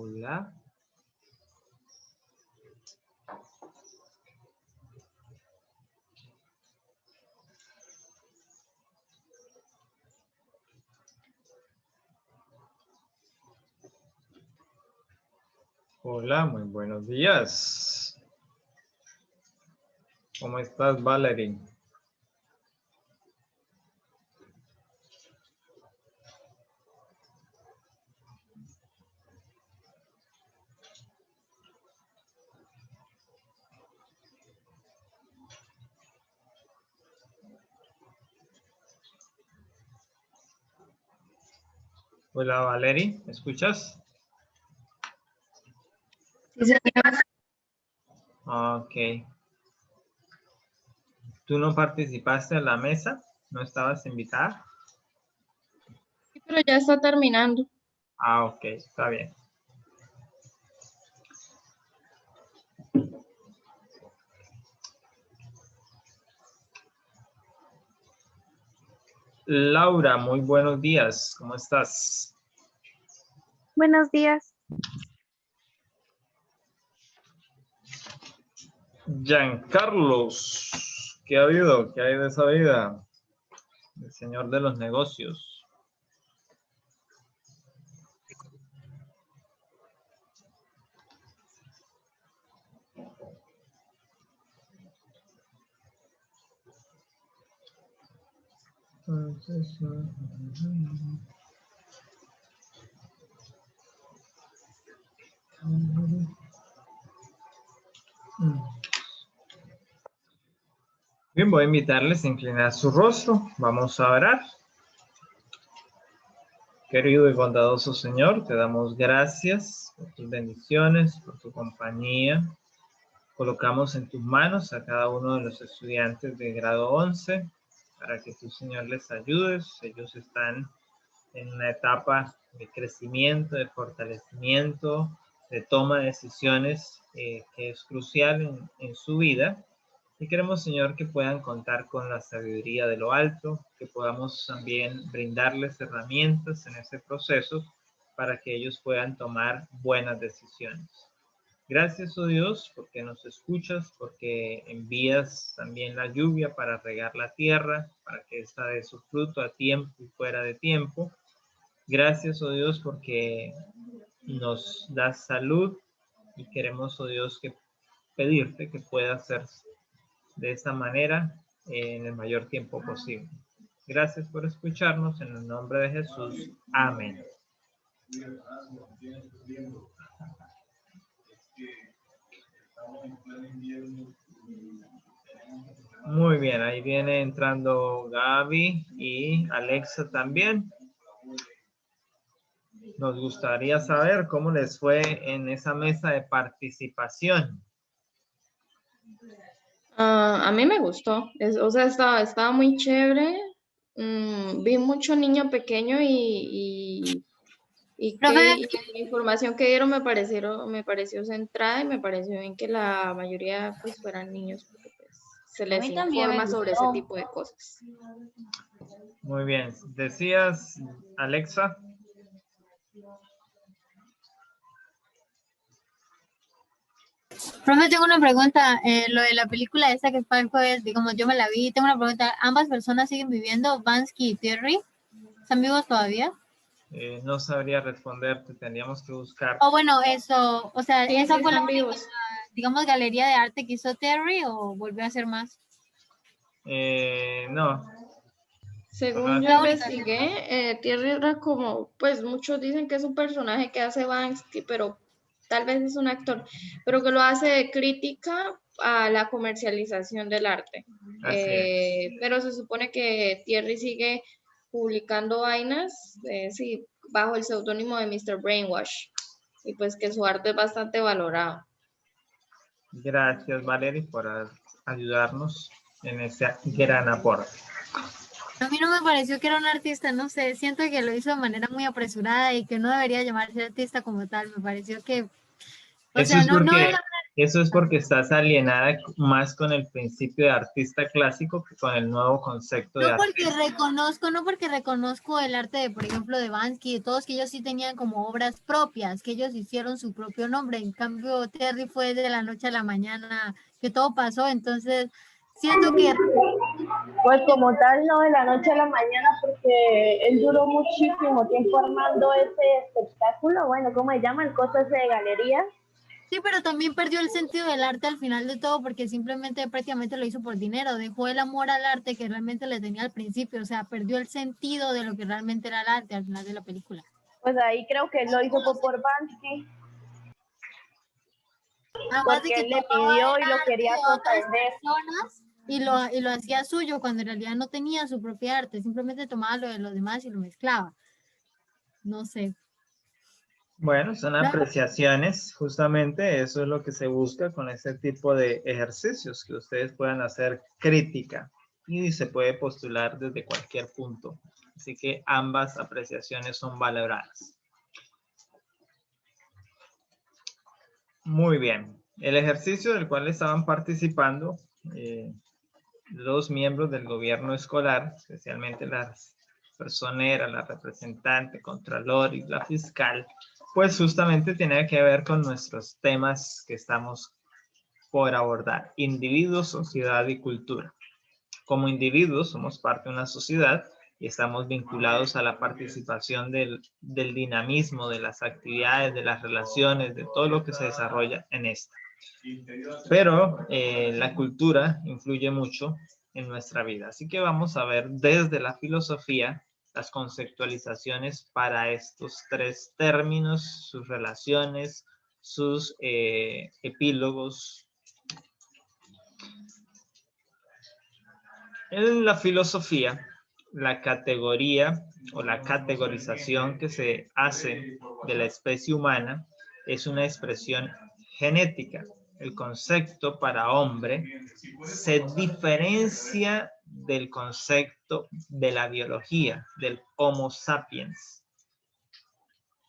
Hola. Hola, muy buenos días. ¿Cómo estás, Valerie? Hola, Valerie, ¿me escuchas? Sí, señor. Ok. ¿Tú no participaste en la mesa? ¿No estabas invitada? Sí, pero ya está terminando. Ah, ok, está bien. Laura, muy buenos días. ¿Cómo estás? Buenos días. Giancarlos, ¿qué ha habido? ¿Qué hay de esa vida? El señor de los negocios. Bien, voy a invitarles a inclinar su rostro. Vamos a orar. Querido y bondadoso Señor, te damos gracias por tus bendiciones, por tu compañía. Colocamos en tus manos a cada uno de los estudiantes de grado 11 para que tú, Señor, les ayudes. Ellos están en una etapa de crecimiento, de fortalecimiento, de toma de decisiones que es crucial en su vida. Y queremos, Señor, que puedan contar con la sabiduría de lo alto, que podamos también brindarles herramientas en ese proceso para que ellos puedan tomar buenas decisiones. Gracias, oh Dios, porque nos escuchas, porque envías también la lluvia para regar la tierra, para que ésta dé su fruto a tiempo y fuera de tiempo. Gracias, oh Dios, porque nos das salud y queremos, oh Dios, que pedirte que pueda ser de esta manera en el mayor tiempo posible. Gracias por escucharnos en el nombre de Jesús. Amén. Muy bien, ahí viene entrando Gaby y Alexa también. Nos gustaría saber cómo les fue en esa mesa de participación. A mí me gustó. O sea, estaba muy chévere. Vi mucho niño pequeño Profe, y la información que dieron me pareció centrada y me pareció bien que la mayoría pues fueran niños, porque pues se a les mí también me informa sobre ese gustó. tipo de cosas. Muy bien. Decías, Alexa. Profe, tengo una pregunta. Lo de la película esa que fue el jueves, digamos, yo me la vi. Tengo una pregunta. ¿Ambas personas siguen viviendo? ¿Vansky y Terry? ¿Están vivos todavía? No sabría responderte, tendríamos que buscar. O bueno, eso, o sea, Sí, ¿esa sí fue la están única, vivos. digamos, galería de arte que hizo Terry o volvió a hacer más? No. Según yo La única, ¿cierto? investigué, Thierry era como, pues muchos dicen que es un personaje que hace Banksy, pero tal vez es un actor, pero que lo hace de crítica a la comercialización del arte. Así es. Pero se supone que Thierry sigue publicando vainas, sí, bajo el seudónimo de Mr. Brainwash, y pues que su arte es bastante valorado. Gracias, Valerie, por ayudarnos en ese gran aporte. A mí no me pareció que era un artista, no sé, siento que lo hizo de manera muy apresurada y que no debería llamarse artista como tal. Me pareció que, o Eso sea, es no, no de porque manera Eso es porque estás alienada más con el principio de artista clásico que con el nuevo concepto de No arte. porque reconozco el arte de, por ejemplo, de Banksy, de todos, que ellos sí tenían como obras propias, que ellos hicieron su propio nombre. En cambio, Terry fue de la noche a la mañana que todo pasó, entonces siento que Pues como tal, no de la noche a la mañana, porque él duró muchísimo tiempo armando ese espectáculo, bueno, ¿cómo se llama? El coso ese de galería. sí, pero también perdió el sentido del arte al final de todo porque simplemente prácticamente lo hizo por dinero, dejó el amor al arte que realmente le tenía al principio, o sea, perdió el sentido de lo que realmente era el arte al final de la película. Pues ahí creo que él lo hizo fue por Banksy, Además de porque que él le tomaba pidió el y lo arte quería de otras vender. personas y lo hacía suyo cuando en realidad no tenía su propia arte, simplemente tomaba lo de los demás y lo mezclaba. No sé. Bueno, son apreciaciones, justamente eso es lo que se busca con este tipo de ejercicios, que ustedes puedan hacer crítica y se puede postular desde cualquier punto. Así que ambas apreciaciones son valoradas. Muy bien. El ejercicio del cual estaban participando los miembros del gobierno escolar, especialmente las personeras, la representante, contralor y la fiscal, pues justamente tiene que ver con nuestros temas que estamos por abordar: individuo, sociedad y cultura. Como individuos somos parte de una sociedad y estamos vinculados a la participación del dinamismo, de las actividades, de las relaciones, de todo lo que se desarrolla en esta. Pero la cultura influye mucho en nuestra vida. Así que vamos a ver desde la filosofía las conceptualizaciones para estos tres términos, sus relaciones, sus epílogos. En la filosofía, la categoría o la categorización que se hace de la especie humana es una expresión genética. El concepto para hombre se diferencia del concepto de la biología, del Homo sapiens,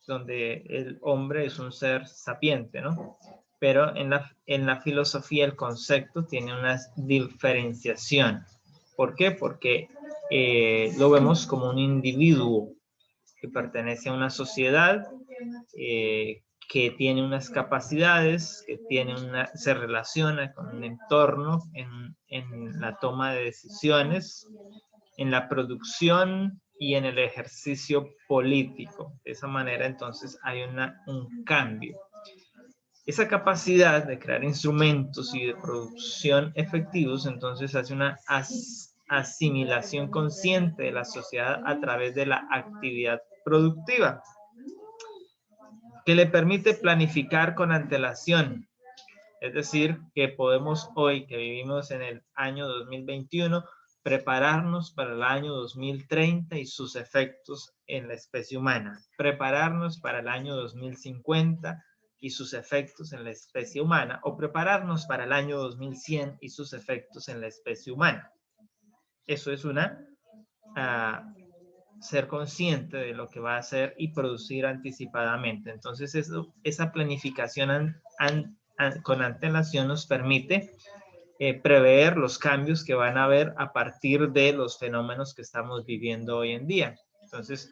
donde el hombre es un ser sapiente, ¿no? Pero en la filosofía el concepto tiene una diferenciación. ¿Por qué? Porque lo vemos como un individuo que pertenece a una sociedad, que tiene unas capacidades, que se relaciona con un entorno en la toma de decisiones, en la producción y en el ejercicio político. De esa manera, entonces, hay un cambio. Esa capacidad de crear instrumentos y de producción efectivos, entonces, hace una asimilación consciente de la sociedad a través de la actividad productiva, que le permite planificar con antelación. Es decir, que podemos hoy, que vivimos en el año 2021, prepararnos para el año 2030 y sus efectos en la especie humana. Prepararnos para el año 2050 y sus efectos en la especie humana. O prepararnos para el año 2100 y sus efectos en la especie humana. Eso es ser consciente de lo que va a hacer y producir anticipadamente. Entonces, esa planificación con antelación nos permite prever los cambios que van a haber a partir de los fenómenos que estamos viviendo hoy en día. Entonces,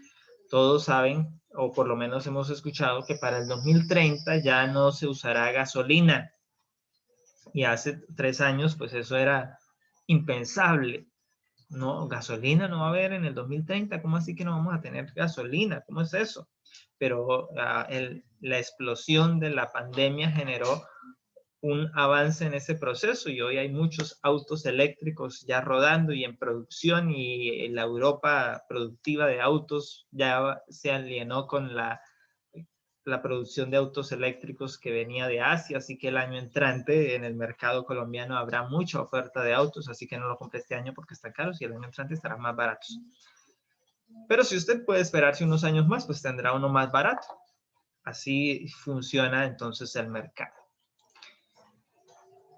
todos saben, o por lo menos hemos escuchado, que para el 2030 ya no se usará gasolina. Y hace 3 años, pues eso era impensable. No, gasolina no va a haber en el 2030. ¿Cómo así que no vamos a tener gasolina? ¿Cómo es eso? Pero la explosión de la pandemia generó un avance en ese proceso y hoy hay muchos autos eléctricos ya rodando y en producción, y la Europa productiva de autos ya se alienó con la producción de autos eléctricos que venía de Asia, así que el año entrante en el mercado colombiano habrá mucha oferta de autos, así que no lo compre este año porque están caros y el año entrante estarán más baratos. Pero si usted puede esperarse unos años más, pues tendrá uno más barato. Así funciona entonces el mercado.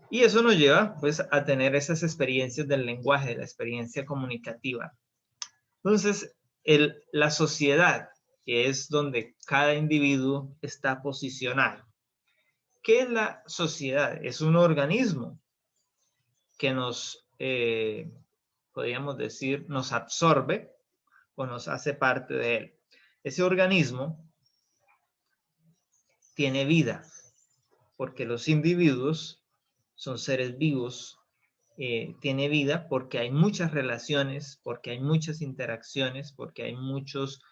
Y eso nos lleva pues a tener esas experiencias del lenguaje, la experiencia comunicativa. Entonces, la sociedad, que es donde cada individuo está posicionado, ¿Qué es la sociedad? Es un organismo que nos, podríamos decir, nos absorbe o nos hace parte de él. Ese organismo tiene vida, porque los individuos son seres vivos, tiene vida porque hay muchas relaciones, porque hay muchas interacciones, porque hay muchos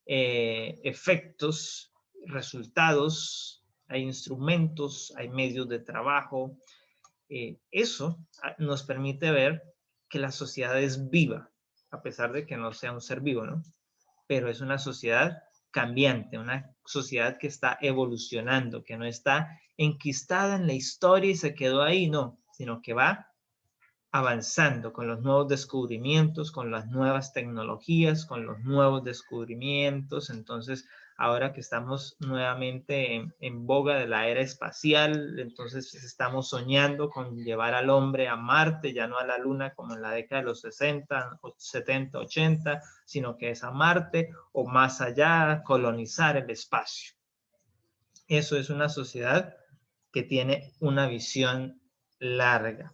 efectos, resultados, hay instrumentos, hay medios de trabajo. Eso nos permite ver que la sociedad es viva, a pesar de que no sea un ser vivo, ¿no? Pero es una sociedad cambiante, una sociedad que está evolucionando, que no está enquistada en la historia y se quedó ahí, no, sino que va avanzando con los nuevos descubrimientos, con las nuevas tecnologías, con los nuevos descubrimientos. Entonces, ahora que estamos nuevamente en boga de la era espacial, entonces estamos soñando con llevar al hombre a Marte, ya no a la Luna como en la década de los 60, 70, 80, sino que es a Marte o más allá, colonizar el espacio. Eso es una sociedad que tiene una visión larga.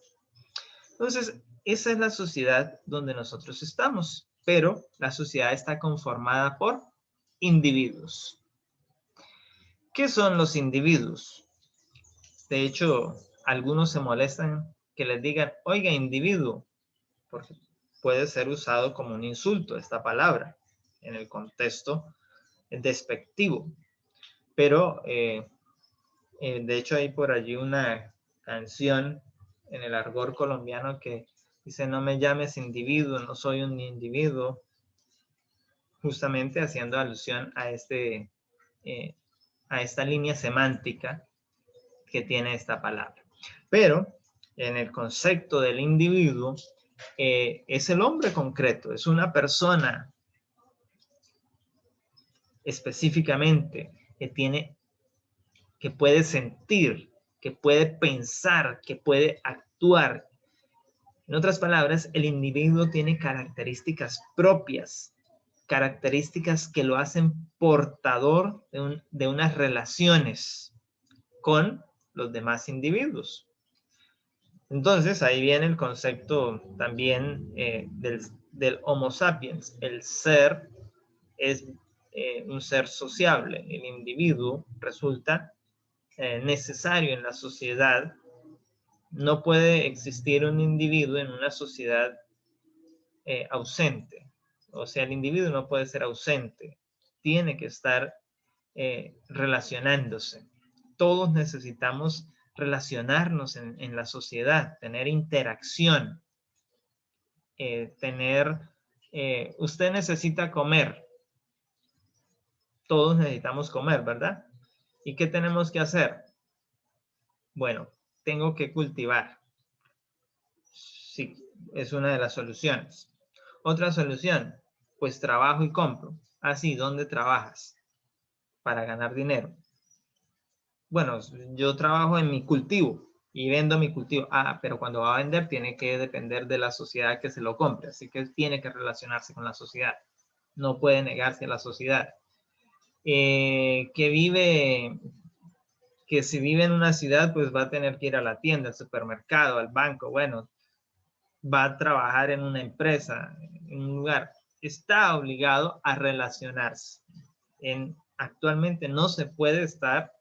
Entonces, esa es la sociedad donde nosotros estamos, pero la sociedad está conformada por individuos. ¿Qué son los individuos? De hecho, algunos se molestan que les digan, oiga, individuo, porque puede ser usado como un insulto esta palabra en el contexto despectivo. Pero, de hecho, hay por allí una canción en el argot colombiano que dice, no me llames individuo, no soy un individuo, justamente haciendo alusión a, a esta línea semántica que tiene esta palabra. Pero en el concepto del individuo, es el hombre concreto, es una persona específicamente que puede sentir, que puede pensar, que puede actuar. En otras palabras, el individuo tiene características propias, características que lo hacen portador de unas relaciones con los demás individuos. Entonces, ahí viene el concepto también del Homo sapiens. El ser es un ser sociable. El individuo resulta necesario en la sociedad. No puede existir un individuo en una sociedad ausente. O sea, el individuo no puede ser ausente. Tiene que estar relacionándose. Todos necesitamos relacionarnos en la sociedad, tener interacción, usted necesita comer. Todos necesitamos comer, ¿verdad? ¿Y qué tenemos que hacer? Bueno, tengo que cultivar. Sí, es una de las soluciones. Otra solución, pues trabajo y compro. Así, ¿dónde trabajas? Para ganar dinero. Bueno, yo trabajo en mi cultivo y vendo mi cultivo. Ah, pero cuando va a vender tiene que depender de la sociedad que se lo compre. Así que tiene que relacionarse con la sociedad. No puede negarse a la sociedad. Que si vive en una ciudad, pues va a tener que ir a la tienda, al supermercado, al banco. Bueno, va a trabajar en una empresa, en un lugar. Está obligado a relacionarse. Actualmente no se puede estar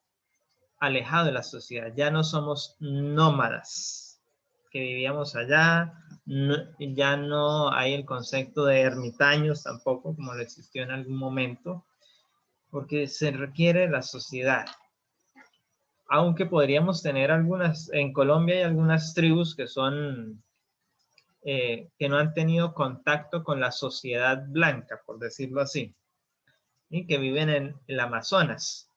alejado de la sociedad. Ya no somos nómadas que vivíamos allá. No, ya no hay el concepto de ermitaños tampoco, como lo existió en algún momento, porque se requiere la sociedad. Aunque podríamos tener en Colombia hay algunas tribus que son, que no han tenido contacto con la sociedad blanca, por decirlo así, y que viven en el Amazonas.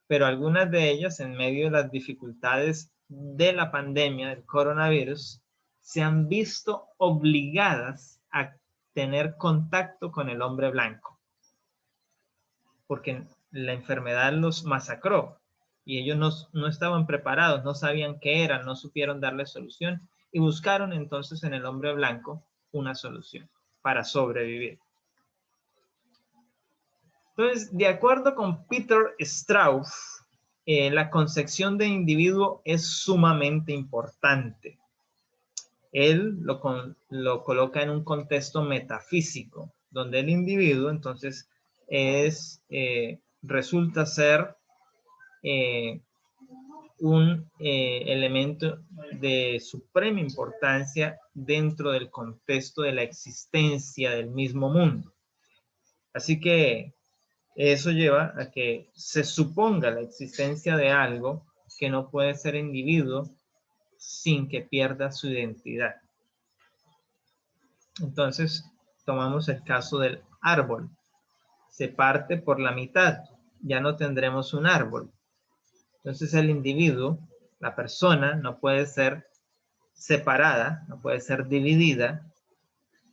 Pero algunas de ellas, en medio de las dificultades de la pandemia del coronavirus, se han visto obligadas a tener contacto con el hombre blanco, porque la enfermedad los masacró y ellos no estaban preparados, no sabían qué era, no supieron darle solución y buscaron entonces en el hombre blanco una solución para sobrevivir. Entonces, de acuerdo con Peter Strauss, la concepción de individuo es sumamente importante. Él lo coloca en un contexto metafísico, donde el individuo entonces resulta ser un elemento de suprema importancia dentro del contexto de la existencia del mismo mundo. Así que eso lleva a que se suponga la existencia de algo que no puede ser individuo sin que pierda su identidad. Entonces, tomamos el caso del árbol. Se parte por la mitad, ya no tendremos un árbol. Entonces el individuo, la persona, no puede ser separada, no puede ser dividida,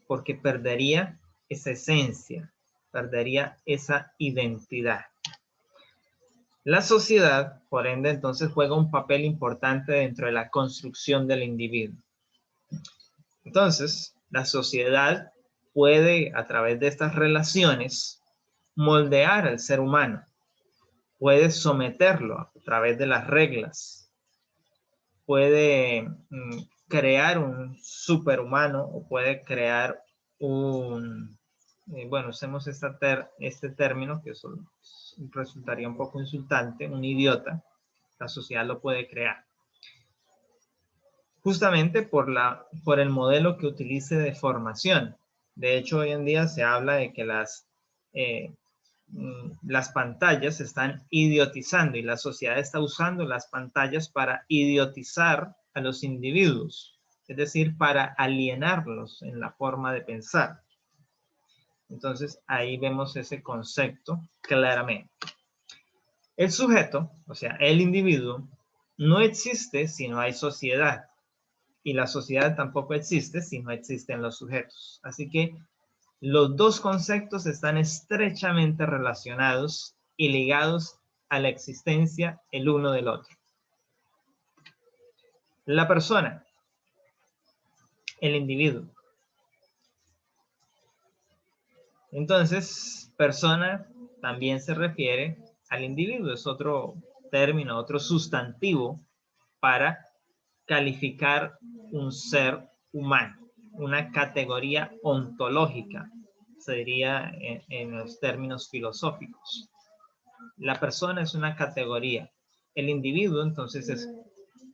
porque perdería esa esencia, perdería esa identidad. La sociedad, por ende, entonces juega un papel importante dentro de la construcción del individuo. Entonces, la sociedad puede, a través de estas relaciones, moldear al ser humano. Puede someterlo a través de las reglas. Puede crear un superhumano o puede crear un... bueno, usemos este término que resultaría un poco insultante, un idiota. La sociedad lo puede crear. Justamente por el modelo que utilice de formación. De hecho, hoy en día se habla de que las pantallas se están idiotizando y la sociedad está usando las pantallas para idiotizar a los individuos, es decir, para alienarlos en la forma de pensar. Entonces, ahí vemos ese concepto claramente. El sujeto, o sea, el individuo, no existe si no hay sociedad. Y la sociedad tampoco existe si no existen los sujetos. Así que los dos conceptos están estrechamente relacionados y ligados a la existencia el uno del otro. La persona, el individuo. Entonces, persona también se refiere al individuo. Es otro término, otro sustantivo para calificar un ser humano, una categoría ontológica, sería en los términos filosóficos. La persona es una categoría, el individuo entonces es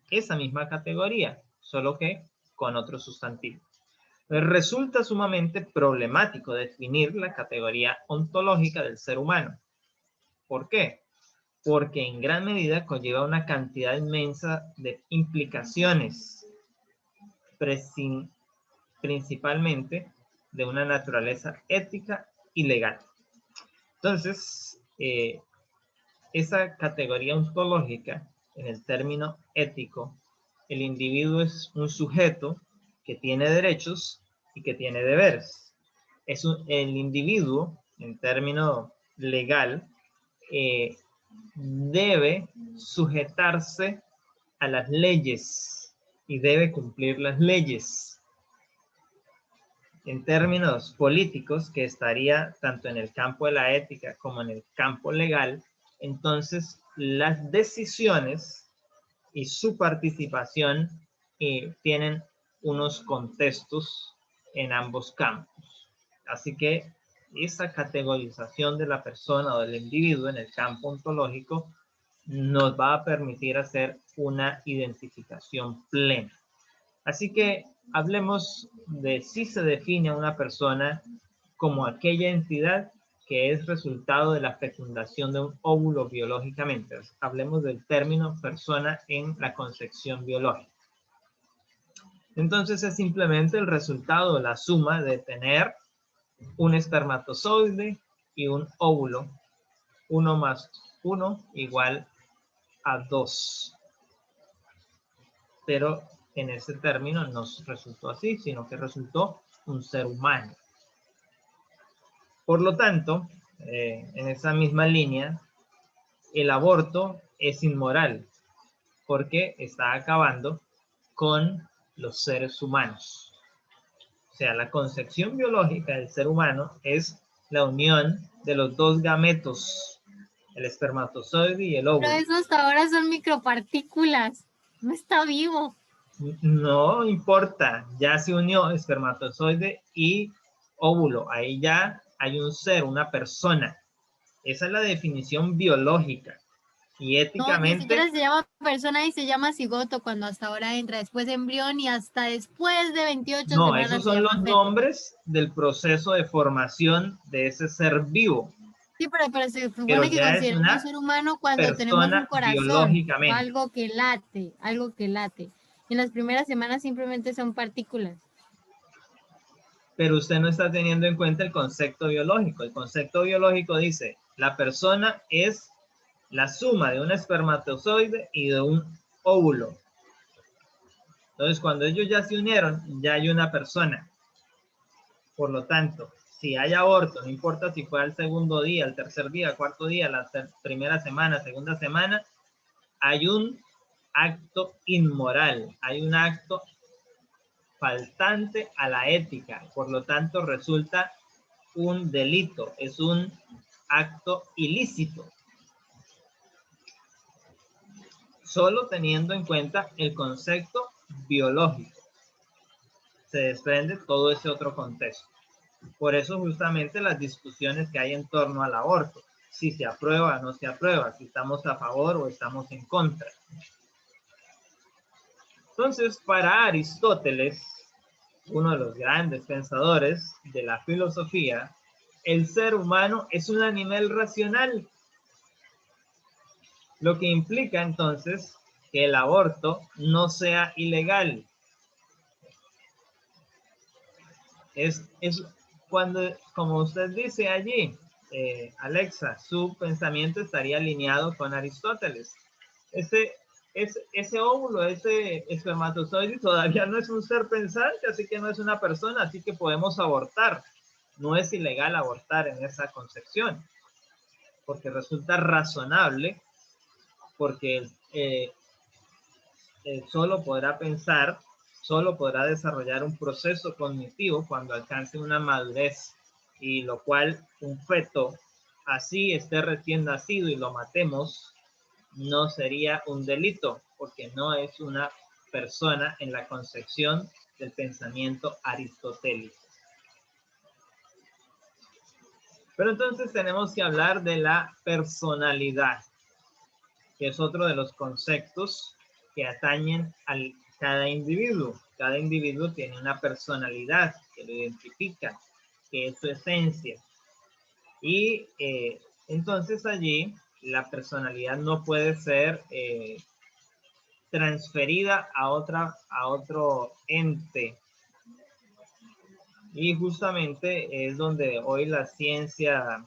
esa misma categoría, solo que con otro sustantivo. Resulta sumamente problemático definir la categoría ontológica del ser humano. ¿Por qué? Porque en gran medida conlleva una cantidad inmensa de implicaciones, principalmente de una naturaleza ética y legal. Entonces, esa categoría ontológica, en el término ético, el individuo es un sujeto que tiene derechos y que tiene deberes. El individuo, en término legal, debe sujetarse a las leyes y debe cumplir las leyes. En términos políticos, que estaría tanto en el campo de la ética como en el campo legal, entonces las decisiones y su participación tienen unos contextos en ambos campos. Así que esa categorización de la persona o del individuo en el campo ontológico nos va a permitir hacer una identificación plena. Así que hablemos de si se define a una persona como aquella entidad que es resultado de la fecundación de un óvulo biológicamente. Hablemos del término persona en la concepción biológica. Entonces es simplemente el resultado, la suma de tener un espermatozoide y un óvulo. 1 más 1 igual a 2. Pero en ese término no resultó así, sino que resultó un ser humano. Por lo tanto, en esa misma línea, el aborto es inmoral porque está acabando con los seres humanos. O sea, la concepción biológica del ser humano es la unión de los dos gametos el espermatozoide y el Pero óvulo. eso hasta ahora son micropartículas. No está vivo. No importa, ya se unió espermatozoide y óvulo. Ahí ya hay un ser, una persona. Esa es la definición biológica. Y No, ni éticamente, siquiera se llama persona y se llama cigoto cuando hasta ahora entra. Después embrión y hasta después de 28 no, semanas esos se son llama los feto. nombres del proceso de formación de ese ser vivo. Sí, pero se Pero supone que ya es consideramos una ser humano cuando tenemos un persona corazón o biológicamente. algo que late, algo que late. En las primeras semanas simplemente son partículas. Pero usted no está teniendo en cuenta el concepto biológico. El concepto biológico dice, la persona es la suma de un espermatozoide y de un óvulo. Entonces, cuando ellos ya se unieron, ya hay una persona. Por lo tanto, si hay aborto, no importa si fue al segundo día, al tercer día, al cuarto día, la primera semana, segunda semana, hay un acto inmoral, hay un acto faltante a la ética. Por lo tanto, resulta un delito, es un acto ilícito. Solo teniendo en cuenta el concepto biológico. Se desprende todo ese otro contexto. Por eso justamente las discusiones que hay en torno al aborto, si se aprueba o no se aprueba, si estamos a favor o estamos en contra. Entonces, para Aristóteles, uno de los grandes pensadores de la filosofía, el ser humano es un animal racional, lo que implica entonces que el aborto no sea ilegal. Es cuando, como usted dice allí, Alexa, su pensamiento estaría alineado con Aristóteles. Ese óvulo, ese espermatozoide todavía no es un ser pensante, así que no es una persona, así que podemos abortar. No es ilegal abortar en esa concepción, porque resulta razonable, porque solo podrá pensar, solo podrá desarrollar un proceso cognitivo cuando alcance una madurez, y lo cual un feto, así esté recién nacido y lo matemos, no sería un delito, porque no es una persona en la concepción del pensamiento aristotélico. Pero entonces tenemos que hablar de la personalidad, que es otro de los conceptos que atañen a cada individuo. Cada individuo tiene una personalidad que lo identifica, que es su esencia. Y entonces allí la personalidad no puede ser transferida a otro ente. Y justamente es donde hoy la ciencia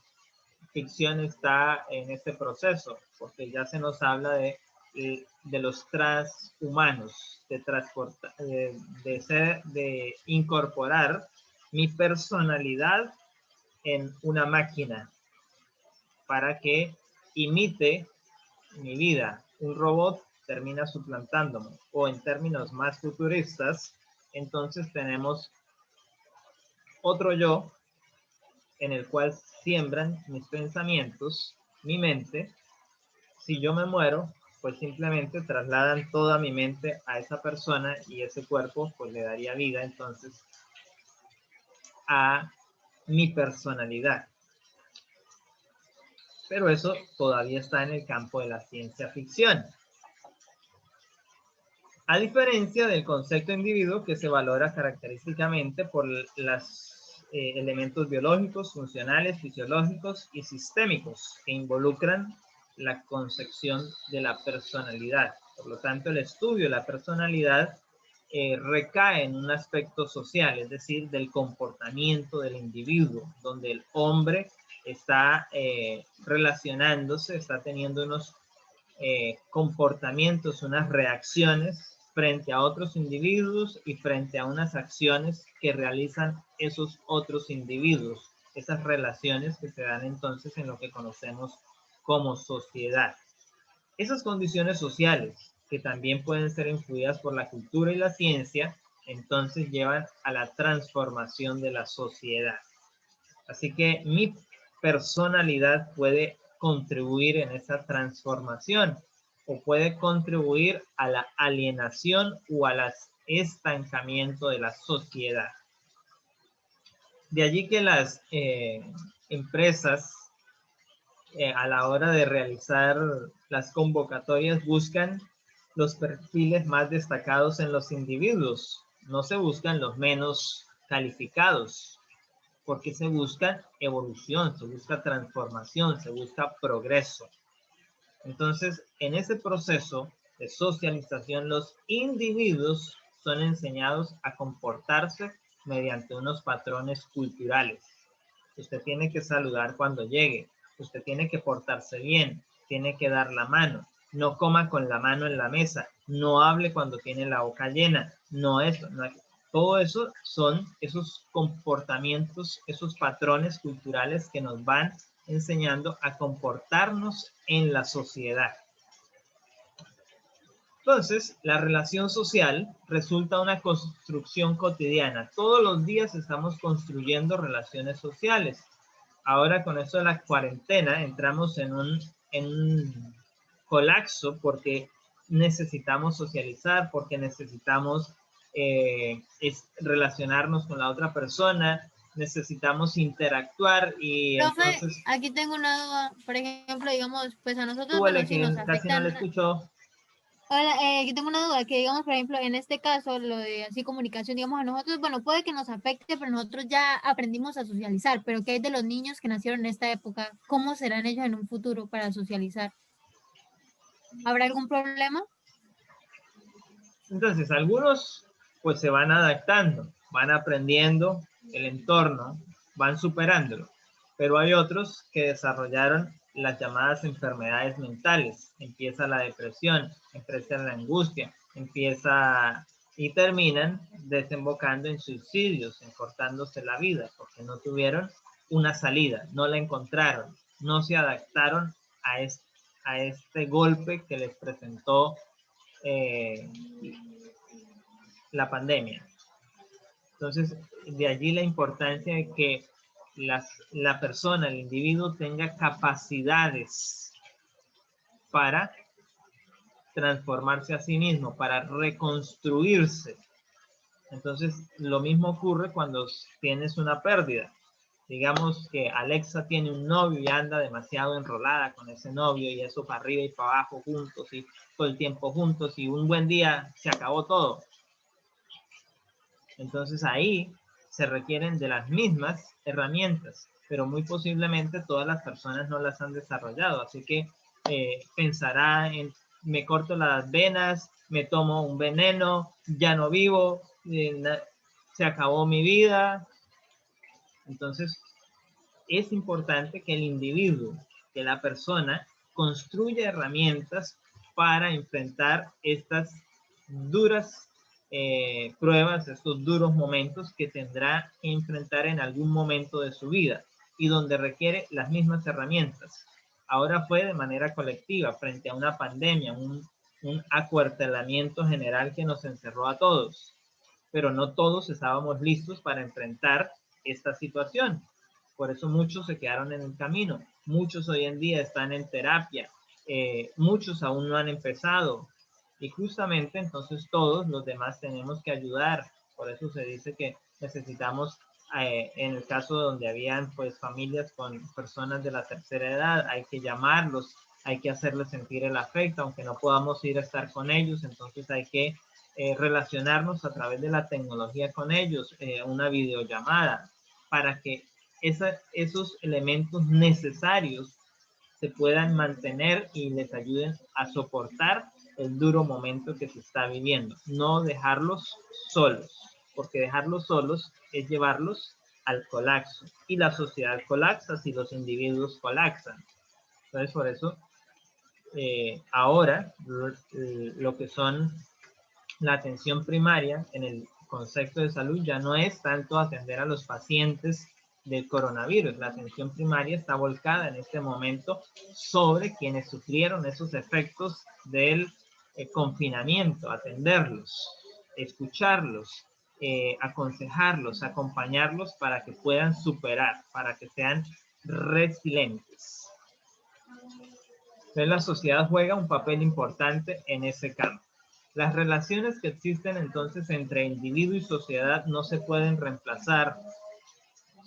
ficción está en este proceso, porque ya se nos habla de los transhumanos, de incorporar mi personalidad en una máquina para que imite mi vida. Un robot termina suplantándome, o en términos más futuristas, entonces tenemos otro yo en el cual siembran mis pensamientos, mi mente. Si yo me muero, pues simplemente trasladan toda mi mente a esa persona y ese cuerpo pues le daría vida entonces a mi personalidad. Pero eso todavía está en el campo de la ciencia ficción. A diferencia del concepto de individuo, que se valora característicamente por los elementos biológicos, funcionales, fisiológicos y sistémicos que involucran la concepción de la personalidad. Por lo tanto, el estudio de la personalidad recae en un aspecto social, es decir, del comportamiento del individuo, donde el hombre está relacionándose, está teniendo unos comportamientos, unas reacciones frente a otros individuos y frente a unas acciones que realizan esos otros individuos, esas relaciones que se dan entonces en lo que conocemos como sociedad. Esas condiciones sociales, que también pueden ser influidas por la cultura y la ciencia, entonces llevan a la transformación de la sociedad. Así que mi personalidad puede contribuir en esa transformación o puede contribuir a la alienación o al estancamiento de la sociedad. De allí que las empresas a la hora de realizar las convocatorias buscan los perfiles más destacados en los individuos, no se buscan los menos calificados, porque se busca evolución, se busca transformación, se busca progreso. Entonces, en ese proceso de socialización, los individuos son enseñados a comportarse mediante unos patrones culturales. Usted tiene que saludar cuando llegue, usted tiene que portarse bien, tiene que dar la mano, no coma con la mano en la mesa, no hable cuando tiene la boca llena, no eso, no. Todo eso son esos comportamientos, esos patrones culturales que nos van enseñando a comportarnos en la sociedad. Entonces, la relación social resulta una construcción cotidiana. Todos los días estamos construyendo relaciones sociales. Ahora con esto de la cuarentena entramos en un colapso porque necesitamos socializar, porque necesitamos relacionarnos con la otra persona, necesitamos interactuar y Profe, entonces... aquí tengo una duda. Por ejemplo, digamos, pues a nosotros, Súbele, bueno, sí que nos casi no le afectan. escucho. Hola, aquí tengo una duda, que digamos, por ejemplo, en este caso, lo de así comunicación, digamos, a nosotros, bueno, puede que nos afecte, pero nosotros ya aprendimos a socializar, pero ¿qué hay de los niños que nacieron en esta época? ¿Cómo serán ellos en un futuro para socializar? ¿Habrá algún problema? Entonces, algunos pues se van adaptando, van aprendiendo el entorno, van superándolo, pero hay otros que desarrollaron las llamadas enfermedades mentales. Empieza la depresión, empieza la angustia, empieza y terminan desembocando en suicidios, en cortándose la vida, porque no tuvieron una salida, no la encontraron, no se adaptaron a este golpe que les presentó la pandemia. Entonces, de allí la importancia de que la persona, el individuo, tenga capacidades para transformarse a sí mismo, para reconstruirse. Entonces, lo mismo ocurre cuando tienes una pérdida. Digamos que Alexa tiene un novio y anda demasiado enrolada con ese novio y eso para arriba y para abajo juntos y todo el tiempo juntos y un buen día se acabó todo. Entonces ahí se requieren de las mismas herramientas, pero muy posiblemente todas las personas no las han desarrollado. Así que pensará en, me corto las venas, me tomo un veneno, ya no vivo, se acabó mi vida. Entonces es importante que el individuo, que la persona, construya herramientas para enfrentar estas duras pruebas, estos duros momentos que tendrá que enfrentar en algún momento de su vida y donde requiere las mismas herramientas. Ahora fue de manera colectiva frente a una pandemia, un acuartelamiento general que nos encerró a todos, pero no todos estábamos listos para enfrentar esta situación. Por eso muchos se quedaron en el camino, muchos hoy en día están en terapia, muchos aún no han empezado, y justamente entonces todos los demás tenemos que ayudar. Por eso se dice que necesitamos, en el caso donde habían pues familias con personas de la tercera edad, hay que llamarlos, hay que hacerles sentir el afecto, aunque no podamos ir a estar con ellos, entonces hay que relacionarnos a través de la tecnología con ellos, una videollamada, para que esos elementos necesarios se puedan mantener y les ayuden a soportar el duro momento que se está viviendo. No dejarlos solos, porque dejarlos solos es llevarlos al colapso. Y la sociedad colapsa si los individuos colapsan. Entonces, por eso, ahora lo que son la atención primaria en el concepto de salud ya no es tanto atender a los pacientes del coronavirus. La atención primaria está volcada en este momento sobre quienes sufrieron esos efectos del confinamiento, atenderlos, escucharlos, aconsejarlos, acompañarlos para que puedan superar, para que sean resilientes. Entonces la sociedad juega un papel importante en ese campo. Las relaciones que existen entonces entre individuo y sociedad no se pueden reemplazar,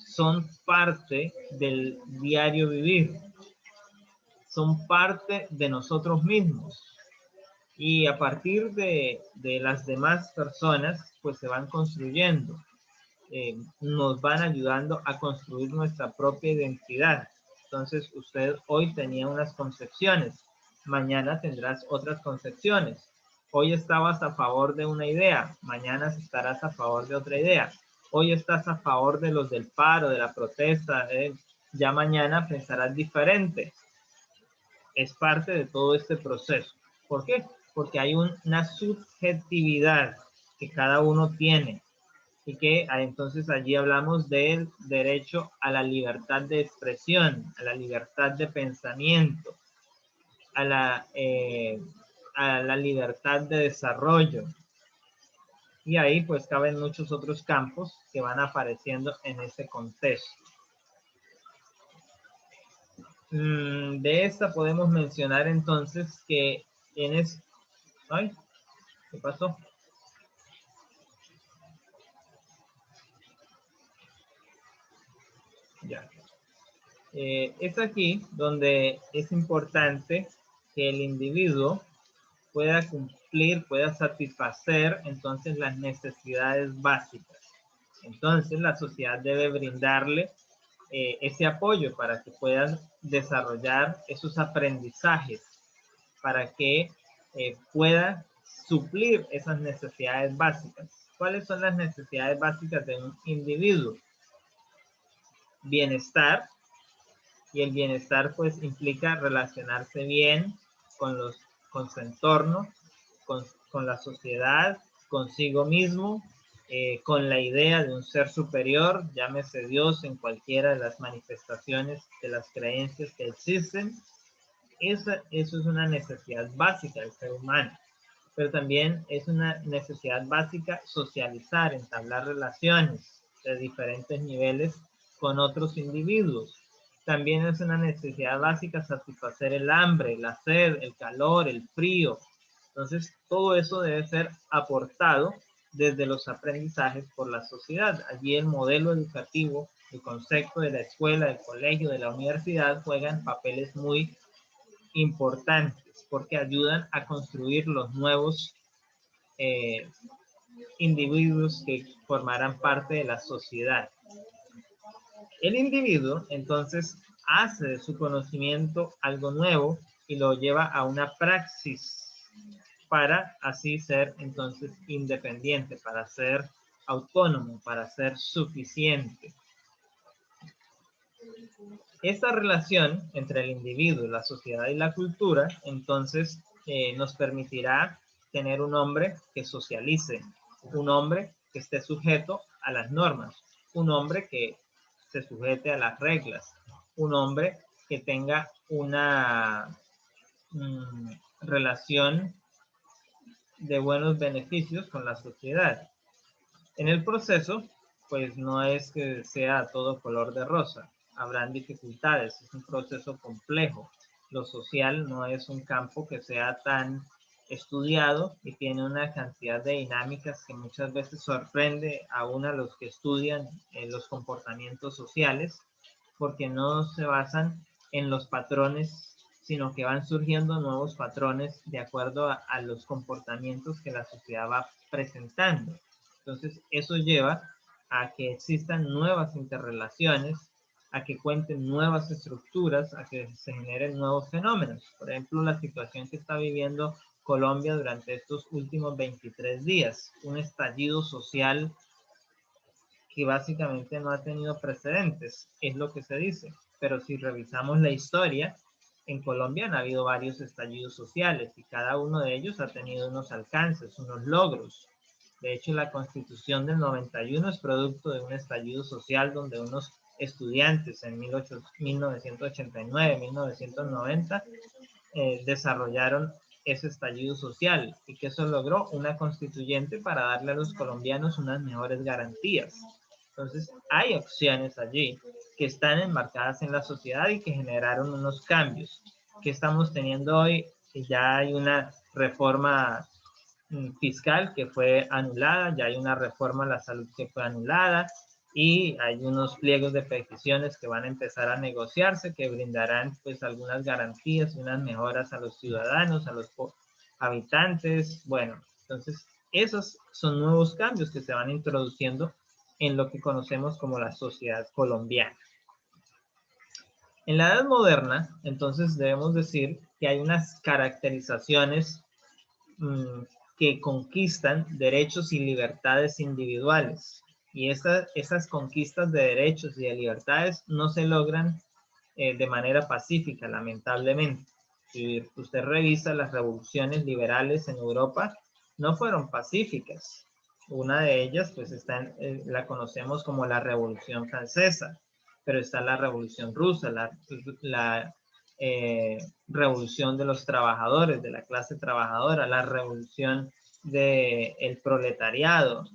son parte del diario vivir, son parte de nosotros mismos. Y a partir de las demás personas, pues se van construyendo, nos van ayudando a construir nuestra propia identidad. Entonces, usted hoy tenía unas concepciones, mañana tendrás otras concepciones. Hoy estabas a favor de una idea, mañana estarás a favor de otra idea. Hoy estás a favor de los del paro, de la protesta, ya mañana pensarás diferente. Es parte de todo este proceso. ¿Por qué? Porque hay una subjetividad que cada uno tiene y que entonces allí hablamos del derecho a la libertad de expresión, a la libertad de pensamiento, a la libertad de desarrollo. Y ahí pues caben muchos otros campos que van apareciendo en ese contexto. De esta podemos mencionar entonces que tienes... ¡Ay! ¿Qué pasó? Ya. Es aquí donde es importante que el individuo pueda cumplir, pueda satisfacer entonces las necesidades básicas. Entonces la sociedad debe brindarle ese apoyo para que puedan desarrollar esos aprendizajes, para que pueda suplir esas necesidades básicas. ¿Cuáles son las necesidades básicas de un individuo? Bienestar, y el bienestar pues implica relacionarse bien con su entorno, con la sociedad, consigo mismo, con la idea de un ser superior, llámese Dios en cualquiera de las manifestaciones de las creencias que existen. Eso es una necesidad básica del ser humano, pero también es una necesidad básica socializar, entablar relaciones de diferentes niveles con otros individuos. También es una necesidad básica satisfacer el hambre, la sed, el calor, el frío. Entonces, todo eso debe ser aportado desde los aprendizajes por la sociedad. Allí el modelo educativo, el concepto de la escuela, del colegio, de la universidad juegan papeles muy importantes porque ayudan a construir los nuevos individuos que formarán parte de la sociedad. El individuo entonces hace de su conocimiento algo nuevo y lo lleva a una praxis para así ser entonces independiente, para ser autónomo, para ser suficiente. Esta relación entre el individuo, la sociedad y la cultura entonces nos permitirá tener un hombre que socialice, un hombre que esté sujeto a las normas, un hombre que se sujete a las reglas, un hombre que tenga una relación de buenos beneficios con la sociedad. En el proceso, pues no es que sea todo color de rosa, habrán dificultades, es un proceso complejo. Lo social no es un campo que sea tan estudiado y tiene una cantidad de dinámicas que muchas veces sorprende aún a los que estudian los comportamientos sociales, porque no se basan en los patrones, sino que van surgiendo nuevos patrones de acuerdo a los comportamientos que la sociedad va presentando. Entonces, eso lleva a que existan nuevas interrelaciones, a que cuenten nuevas estructuras, a que se generen nuevos fenómenos. Por ejemplo, la situación que está viviendo Colombia durante estos últimos 23 días, un estallido social que básicamente no ha tenido precedentes, es lo que se dice. Pero si revisamos la historia, en Colombia han habido varios estallidos sociales y cada uno de ellos ha tenido unos alcances, unos logros. De hecho, la Constitución del 91 es producto de un estallido social donde unos estudiantes en 1989, 1990 desarrollaron ese estallido social y que eso logró una constituyente para darle a los colombianos unas mejores garantías. Entonces, hay opciones allí que están enmarcadas en la sociedad y que generaron unos cambios. ¿Qué estamos teniendo hoy? Ya hay una reforma fiscal que fue anulada, ya hay una reforma a la salud que fue anulada, y hay unos pliegos de peticiones que van a empezar a negociarse, que brindarán pues algunas garantías y unas mejoras a los ciudadanos, a los habitantes. Bueno, entonces esos son nuevos cambios que se van introduciendo en lo que conocemos como la sociedad colombiana. En la Edad Moderna, entonces debemos decir que hay unas caracterizaciones que conquistan derechos y libertades individuales. Y esas conquistas de derechos y de libertades no se logran de manera pacífica, lamentablemente. Si usted revisa las revoluciones liberales en Europa, no fueron pacíficas. Una de ellas, pues, la conocemos como la Revolución Francesa, pero está la Revolución Rusa, la revolución de los trabajadores, de la clase trabajadora, la revolución del proletariado,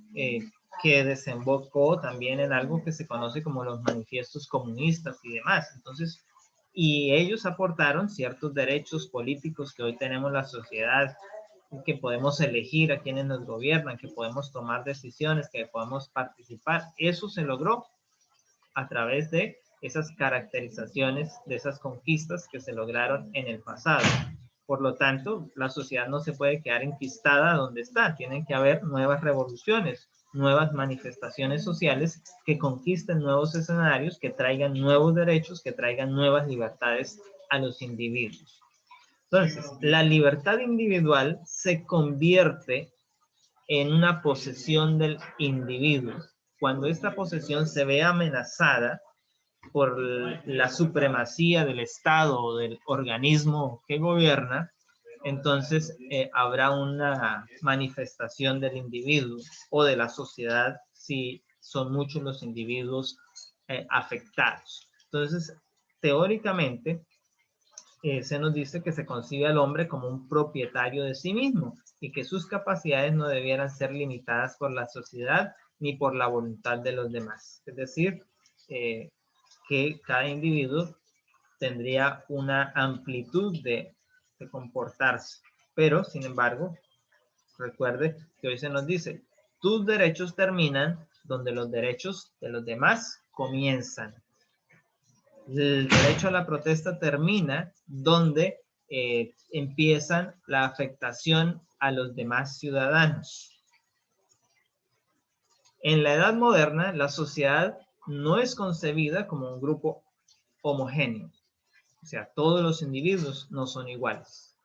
que desembocó también en algo que se conoce como los manifiestos comunistas y demás. Entonces, y ellos aportaron ciertos derechos políticos que hoy tenemos la sociedad, que podemos elegir a quienes nos gobiernan, que podemos tomar decisiones, que podemos participar. Eso se logró a través de esas caracterizaciones, de esas conquistas que se lograron en el pasado. Por lo tanto, la sociedad no se puede quedar enquistada donde está. Tienen que haber nuevas revoluciones, nuevas manifestaciones sociales que conquisten nuevos escenarios, que traigan nuevos derechos, que traigan nuevas libertades a los individuos. Entonces, la libertad individual se convierte en una posesión del individuo. Cuando esta posesión se ve amenazada por la supremacía del Estado o del organismo que gobierna, entonces habrá una manifestación del individuo o de la sociedad si son muchos los individuos afectados. Entonces, teóricamente, se nos dice que se concibe al hombre como un propietario de sí mismo y que sus capacidades no debieran ser limitadas por la sociedad ni por la voluntad de los demás. Es decir, que cada individuo tendría una amplitud de comportarse. Pero, sin embargo, recuerde que hoy se nos dice, tus derechos terminan donde los derechos de los demás comienzan. El derecho a la protesta termina donde empiezan la afectación a los demás ciudadanos. En la Edad Moderna, la sociedad no es concebida como un grupo homogéneo. O sea, todos los individuos no son iguales.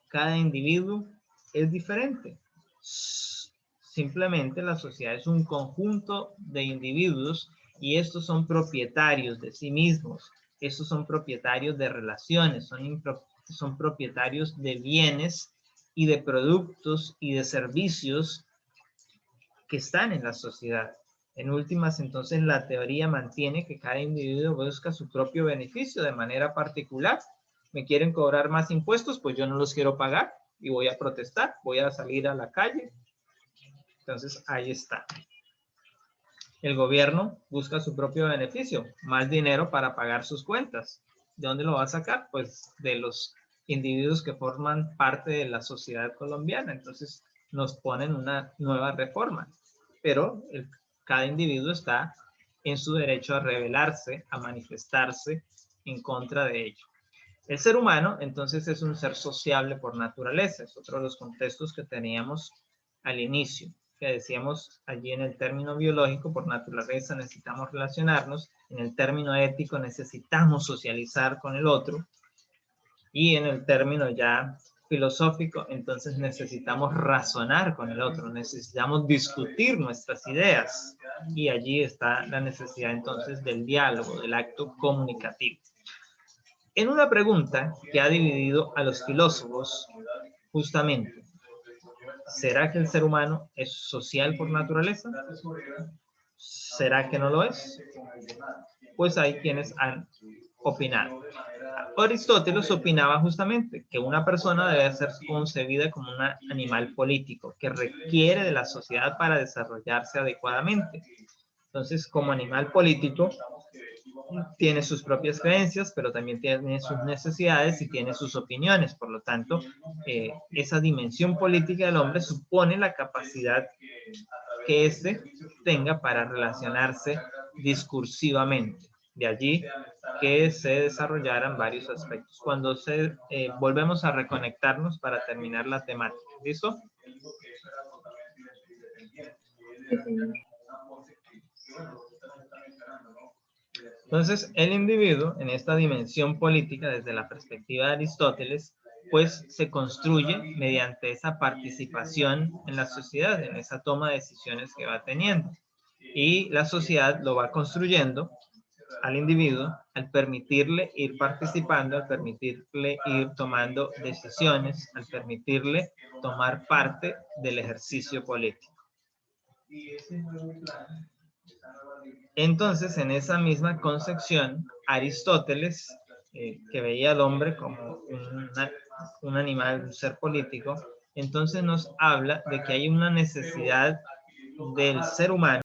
Cada individuo es diferente. Simplemente la sociedad es un conjunto de individuos y estos son propietarios de sí mismos. Estos son propietarios de relaciones, son propietarios de bienes y de productos y de servicios que están en la sociedad. En últimas, entonces, la teoría mantiene que cada individuo busca su propio beneficio de manera particular. ¿Me quieren cobrar más impuestos? Pues yo no los quiero pagar y voy a protestar, voy a salir a la calle. Entonces, ahí está. El gobierno busca su propio beneficio, más dinero para pagar sus cuentas. ¿De dónde lo va a sacar? Pues de los individuos que forman parte de la sociedad colombiana. Entonces, nos ponen una nueva reforma. Pero cada individuo está en su derecho a rebelarse, a manifestarse en contra de ello. El ser humano, entonces, es un ser sociable por naturaleza. Es otro de los contextos que teníamos al inicio, que decíamos allí en el término biológico, por naturaleza necesitamos relacionarnos, en el término ético necesitamos socializar con el otro, y en el término ya filosófico, entonces necesitamos razonar con el otro, necesitamos discutir nuestras ideas, y allí está la necesidad entonces del diálogo, del acto comunicativo. En una pregunta que ha dividido a los filósofos, justamente, ¿será que el ser humano es social por naturaleza? ¿Será que no lo es? Pues hay quienes han opinado. Aristóteles opinaba justamente que una persona debe ser concebida como un animal político que requiere de la sociedad para desarrollarse adecuadamente. Entonces, como animal político, tiene sus propias creencias, pero también tiene sus necesidades y tiene sus opiniones. Por lo tanto, esa dimensión política del hombre supone la capacidad que éste tenga para relacionarse discursivamente. De allí que se desarrollaran varios aspectos. Cuando volvemos a reconectarnos para terminar la temática. ¿Listo? Entonces, el individuo en esta dimensión política, desde la perspectiva de Aristóteles, pues se construye mediante esa participación en la sociedad, en esa toma de decisiones que va teniendo. Y la sociedad lo va construyendo al individuo al permitirle ir participando, al permitirle ir tomando decisiones, al permitirle tomar parte del ejercicio político. Entonces, en esa misma concepción, Aristóteles, que veía al hombre como un animal, un ser político, entonces nos habla de que hay una necesidad del ser humano